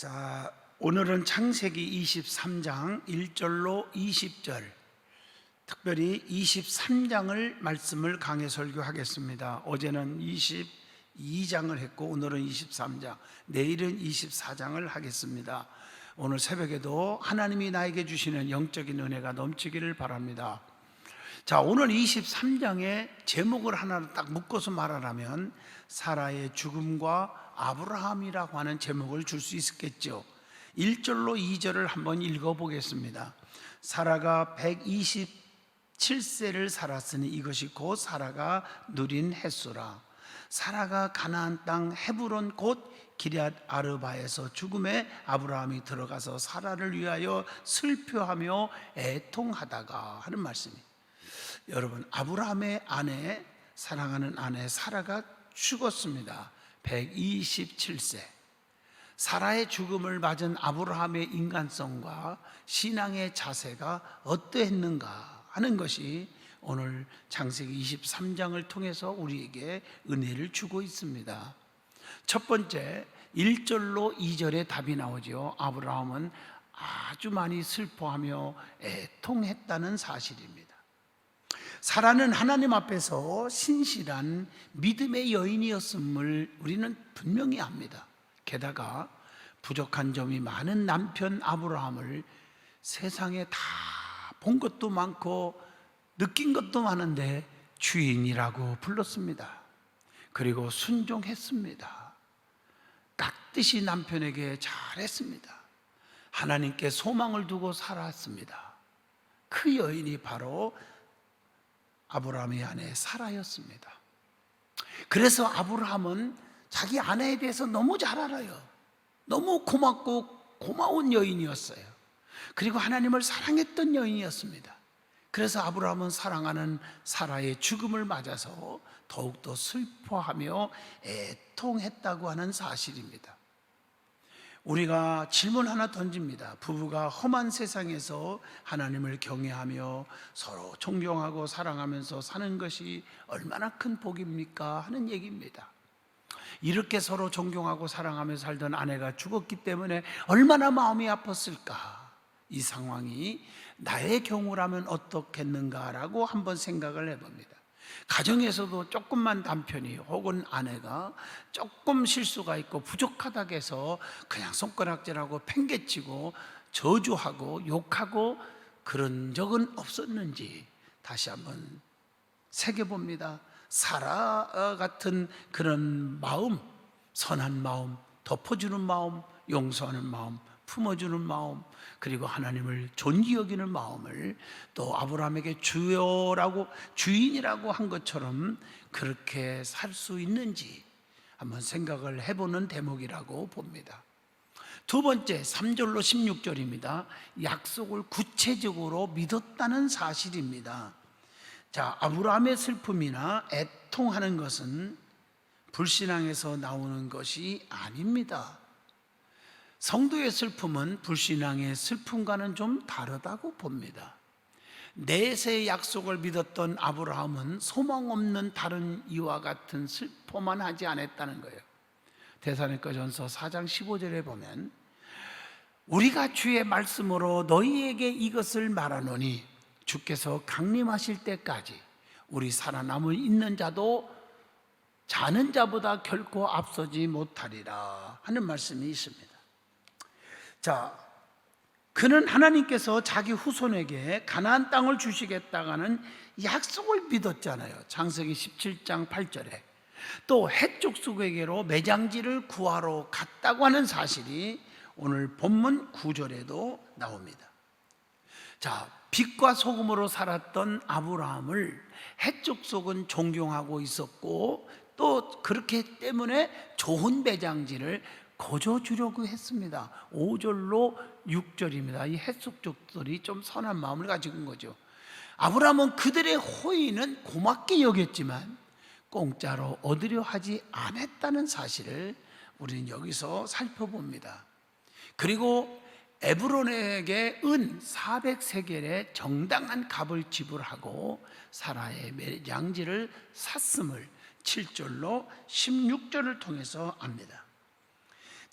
자, 오늘은 창세기 23장 1절로 20절, 특별히 23장을 말씀을 강해 설교하겠습니다. 어제는 22장을 했고 오늘은 23장, 내일은 24장을 하겠습니다. 오늘 새벽에도 하나님이 나에게 주시는 영적인 은혜가 넘치기를 바랍니다. 자, 오늘 23장의 제목을 하나 딱 묶어서 말하라면 사라의 죽음과 아브라함이라고 하는 제목을 줄 수 있었겠죠. 1절로 2절을 한번 읽어보겠습니다. 사라가 127세를 살았으니 이것이 곧 사라가 누린 햇수라. 사라가 가나안 땅 헤브론 곧 기럇 아르바에서 죽음에 아브라함이 들어가서 사라를 위하여 슬퍼하며 애통하다가 하는 말씀이, 여러분, 아브라함의 아내, 사랑하는 아내 사라가 죽었습니다. 127세. 사라의 죽음을 맞은 아브라함의 인간성과 신앙의 자세가 어떠했는가 하는 것이 오늘 창세기 23장을 통해서 우리에게 은혜를 주고 있습니다. 첫 번째, 1절로 2절의 답이 나오죠. 아브라함은 아주 많이 슬퍼하며 애통했다는 사실입니다. 사라는 하나님 앞에서 신실한 믿음의 여인이었음을 우리는 분명히 압니다. 게다가 부족한 점이 많은 남편 아브라함을 세상에 다 본 것도 많고 느낀 것도 많은데 주인이라고 불렀습니다. 그리고 순종했습니다. 깍듯이 남편에게 잘했습니다. 하나님께 소망을 두고 살았습니다. 그 여인이 바로 아브라함의 아내 사라였습니다. 그래서 아브라함은 자기 아내에 대해서 너무 잘 알아요. 너무 고맙고 고마운 여인이었어요. 그리고 하나님을 사랑했던 여인이었습니다. 그래서 아브라함은 사랑하는 사라의 죽음을 맞아서 더욱더 슬퍼하며 애통했다고 하는 사실입니다. 우리가 질문 하나 던집니다. 부부가 험한 세상에서 하나님을 경외하며 서로 존경하고 사랑하면서 사는 것이 얼마나 큰 복입니까? 하는 얘기입니다. 이렇게 서로 존경하고 사랑하며 살던 아내가 죽었기 때문에 얼마나 마음이 아팠을까? 이 상황이 나의 경우라면 어떻겠는가라고 한번 생각을 해봅니다. 가정에서도 조금만 남편이 혹은 아내가 조금 실수가 있고 부족하다고 해서 그냥 손가락질하고 팽개치고 저주하고 욕하고 그런 적은 없었는지 다시 한번 새겨봅니다. 사라 같은 그런 마음, 선한 마음, 덮어주는 마음, 용서하는 마음, 품어주는 마음, 그리고 하나님을 존귀 여기는 마음을 또 아브라함에게 주여라고, 주인이라고 한 것처럼 그렇게 살 수 있는지 한번 생각을 해보는 대목이라고 봅니다. 두 번째, 3절로 16절입니다. 약속을 구체적으로 믿었다는 사실입니다. 자, 아브라함의 슬픔이나 애통하는 것은 불신앙에서 나오는 것이 아닙니다. 성도의 슬픔은 불신앙의 슬픔과는 좀 다르다고 봅니다. 내세의 약속을 믿었던 아브라함은 소망 없는 다른 이와 같은 슬퍼만 하지 않았다는 거예요. 데살로니가전서 4장 15절에 보면 우리가 주의 말씀으로 너희에게 이것을 말하노니 주께서 강림하실 때까지 우리 살아남을 있는 자도 자는 자보다 결코 앞서지 못하리라 하는 말씀이 있습니다. 자, 그는 하나님께서 자기 후손에게 가나안 땅을 주시겠다는 약속을 믿었잖아요. 창세기 17장 8절에 또 헷족속에게로 매장지를 구하러 갔다고 하는 사실이 오늘 본문 9절에도 나옵니다. 자, 빛과 소금으로 살았던 아브라함을 헷족속은 존경하고 있었고 또 그렇기 때문에 좋은 매장지를 거저 주려고 했습니다. 5절로 6절입니다. 이 헷족족들이 좀 선한 마음을 가지고 온 거죠. 아브라함은 그들의 호의는 고맙게 여겼지만 공짜로 얻으려 하지 않았다는 사실을 우리는 여기서 살펴봅니다. 그리고 에브론에게 은 400세겔의 정당한 값을 지불하고 사라의 매장지를 샀음을 7절로 16절을 통해서 압니다.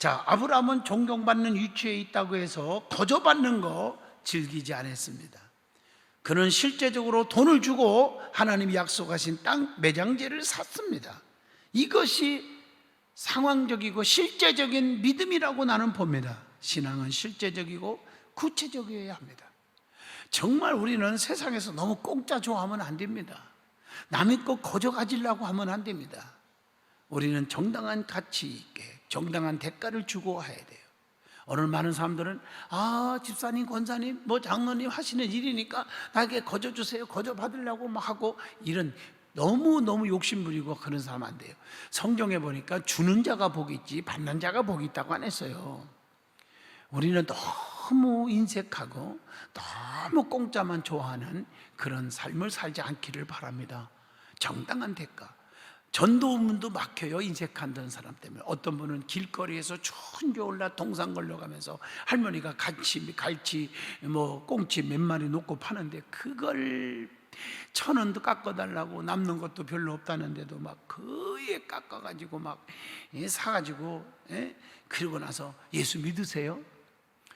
자, 아브라함은 존경받는 위치에 있다고 해서 거저받는 거 즐기지 않았습니다. 그는 실제적으로 돈을 주고 하나님이 약속하신 땅 매장지를 샀습니다. 이것이 상황적이고 실제적인 믿음이라고 나는 봅니다. 신앙은 실제적이고 구체적이어야 합니다. 정말 우리는 세상에서 너무 공짜 좋아하면 안 됩니다. 남의 거 거저 가지려고 하면 안 됩니다. 우리는 정당한 가치 있게 정당한 대가를 주고 해야 돼요. 오늘 많은 사람들은 집사님, 권사님, 장로님 하시는 일이니까 나에게 거저 주세요, 거저 받으려고 하고, 이런 너무 욕심부리고 그런 사람 안 돼요. 성경에 보니까 주는 자가 복이 있지 받는 자가 복이 있다고 안 했어요. 우리는 너무 인색하고 너무 공짜만 좋아하는 그런 삶을 살지 않기를 바랍니다. 정당한 대가. 전도문도 막혀요, 인색한다는 사람 때문에. 어떤 분은 길거리에서 추운 겨울날 동상 걸려가면서 할머니가 갈치, 꽁치 몇 마리 놓고 파는데 그걸 1,000원도 깎아달라고, 남는 것도 별로 없다는데도 막 거의 깎아가지고 막 사가지고, 그러고 나서 예수 믿으세요?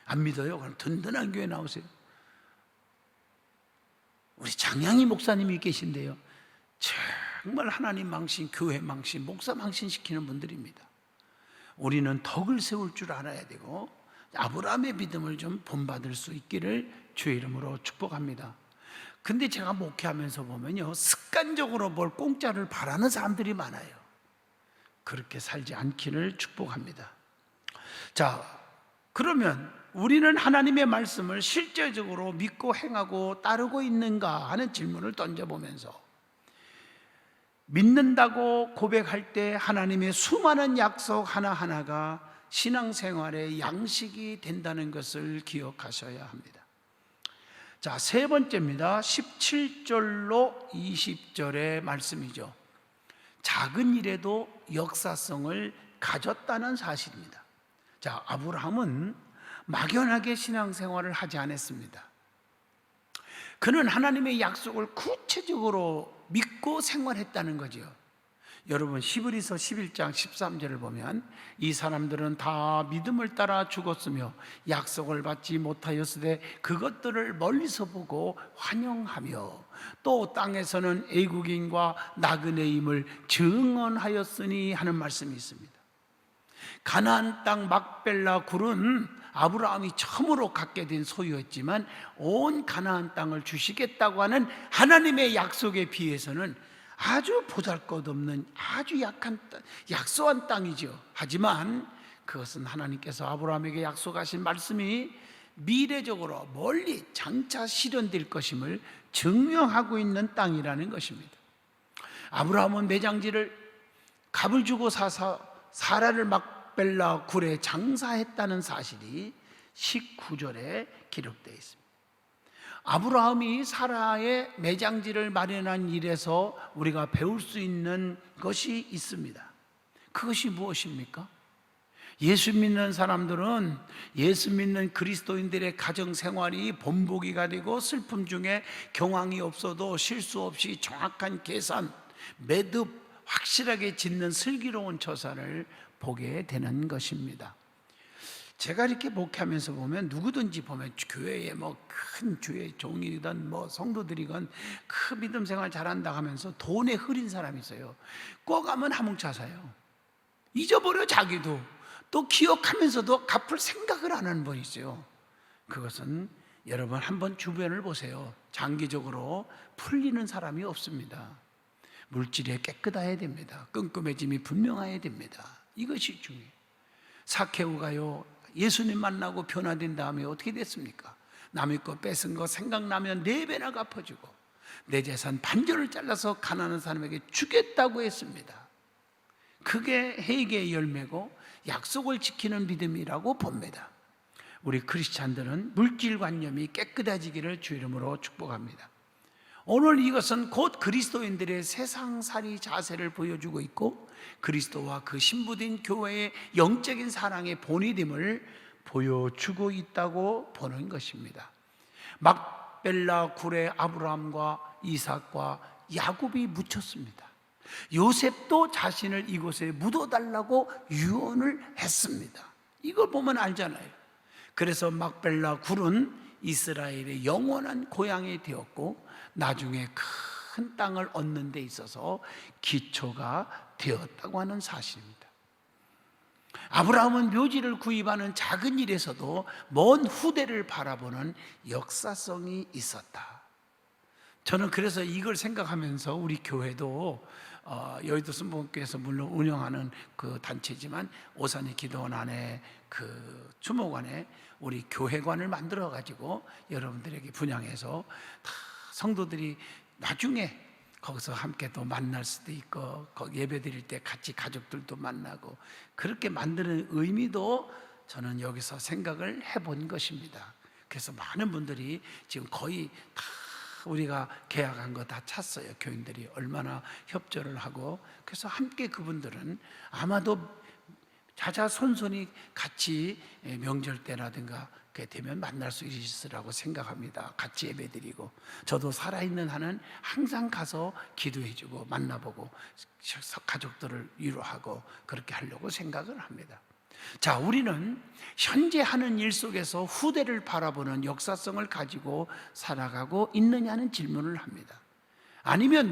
안 믿어요? 그럼 든든한 교회 나오세요. 우리 장양희 목사님이 계신데요, 정말 하나님 망신, 교회 망신, 목사 망신 시키는 분들입니다. 우리는 덕을 세울 줄 알아야 되고 아브라함의 믿음을 좀 본받을 수 있기를 주의 이름으로 축복합니다. 근데 제가 목회하면서 보면요, 습관적으로 뭘 공짜를 바라는 사람들이 많아요. 그렇게 살지 않기를 축복합니다. 자, 그러면 우리는 하나님의 말씀을 실제적으로 믿고 행하고 따르고 있는가 하는 질문을 던져보면서, 믿는다고 고백할 때 하나님의 수많은 약속 하나하나가 신앙생활의 양식이 된다는 것을 기억하셔야 합니다. 자, 세 번째입니다. 17절로 20절의 말씀이죠. 작은 일에도 역사성을 가졌다는 사실입니다. 자, 아브라함은 막연하게 신앙생활을 하지 않았습니다. 그는 하나님의 약속을 구체적으로 믿고 생활했다는 거죠. 여러분, 히브리서 11장 13절을 보면 이 사람들은 다 믿음을 따라 죽었으며 약속을 받지 못하였으되 그것들을 멀리서 보고 환영하며 또 땅에서는 애국인과 나그네임을 증언하였으니 하는 말씀이 있습니다. 가나안 땅 막벨라 굴은 아브라함이 처음으로 갖게 된 소유였지만 온 가나안 땅을 주시겠다고 하는 하나님의 약속에 비해서는 아주 보잘것없는 아주 약한 약소한 땅이죠. 하지만 그것은 하나님께서 아브라함에게 약속하신 말씀이 미래적으로 멀리 장차 실현될 것임을 증명하고 있는 땅이라는 것입니다. 아브라함은 매장지를 값을 주고 사서 사라를 막벨라 굴에 장사했다는 사실이 19절에 기록되어 있습니다. 아브라함이 사라의 매장지를 마련한 일에서 우리가 배울 수 있는 것이 있습니다. 그것이 무엇입니까? 예수 믿는 사람들은, 예수 믿는 그리스도인들의 가정생활이 본보기가 되고 슬픔 중에 경황이 없어도 실수 없이 정확한 계산, 매듭 확실하게 짓는 슬기로운 처사를 보게 되는 것입니다. 제가 이렇게 목회하면서 보면 누구든지 보면 교회에 큰 주의 종이든 성도들이건 큰 믿음 생활 잘한다 하면서 돈에 흐린 사람이 있어요. 꼭 가면 하몽차사요. 잊어버려 자기도. 또 기억하면서도 갚을 생각을 안 하는 분이 있어요. 그것은 여러분 한번 주변을 보세요. 장기적으로 풀리는 사람이 없습니다. 물질이 깨끗해야 됩니다. 끈끈해짐이 분명해야 됩니다. 이것이 중요해요. 삭개오가요, 예수님 만나고 변화된 다음에 어떻게 됐습니까? 남의 거 뺏은 거 생각나면 4배나 갚아주고 내 재산 반절을 잘라서 가난한 사람에게 주겠다고 했습니다. 그게 회개의 열매고 약속을 지키는 믿음이라고 봅니다. 우리 크리스찬들은 물질관념이 깨끗해지기를 주 이름으로 축복합니다. 오늘 이것은 곧 그리스도인들의 세상살이 자세를 보여주고 있고 그리스도와 그 신부된 교회의 영적인 사랑의 본이됨을 보여주고 있다고 보는 것입니다. 막벨라 굴에 아브라함과 이삭과 야곱이 묻혔습니다. 요셉도 자신을 이곳에 묻어달라고 유언을 했습니다. 이걸 보면 알잖아요. 그래서 막벨라 굴은 이스라엘의 영원한 고향이 되었고 나중에 큰 땅을 얻는 데 있어서 기초가 되었다고 하는 사실입니다. 아브라함은 묘지를 구입하는 작은 일에서도 먼 후대를 바라보는 역사성이 있었다. 저는 그래서 이걸 생각하면서 우리 교회도 여의도 순복음교회에서 물론 운영하는 그 단체지만 오산의 기도원 안에 그 주목원에 우리 교회관을 만들어 가지고 여러분들에게 분양해서 다 성도들이 나중에 거기서 함께 또 만날 수도 있고 거기 예배 드릴 때 같이 가족들도 만나고 그렇게 만드는 의미도 저는 여기서 생각을 해본 것입니다. 그래서 많은 분들이 지금 거의 다 우리가 계약한 거 다 찼어요. 교인들이 얼마나 협조를 하고 그래서 함께 그분들은 아마도 자자손손이 같이 명절 때라든가 그게 되면 만날 수 있으라고 생각합니다. 같이 예배드리고 저도 살아있는 한은 항상 가서 기도해주고 만나보고 가족들을 위로하고 그렇게 하려고 생각을 합니다. 자, 우리는 현재 하는 일 속에서 후대를 바라보는 역사성을 가지고 살아가고 있느냐는 질문을 합니다. 아니면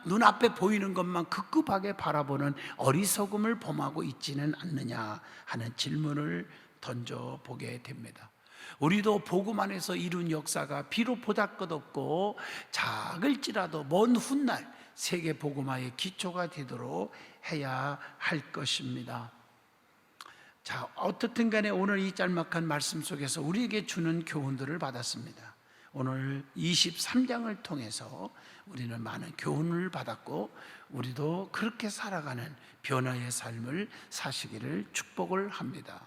눈앞에 보이는 것만 급급하게 바라보는 어리석음을 범하고 있지는 않느냐 하는 질문을 던져보게 됩니다. 우리도 복음 안에서 이룬 역사가 비록 보잘것없고 작을지라도 먼 훗날 세계 복음화의 기초가 되도록 해야 할 것입니다. 자, 어떻든 간에 오늘 이 짤막한 말씀 속에서 우리에게 주는 교훈들을 받았습니다. 오늘 23장을 통해서 우리는 많은 교훈을 받았고 우리도 그렇게 살아가는 변화의 삶을 사시기를 축복을 합니다.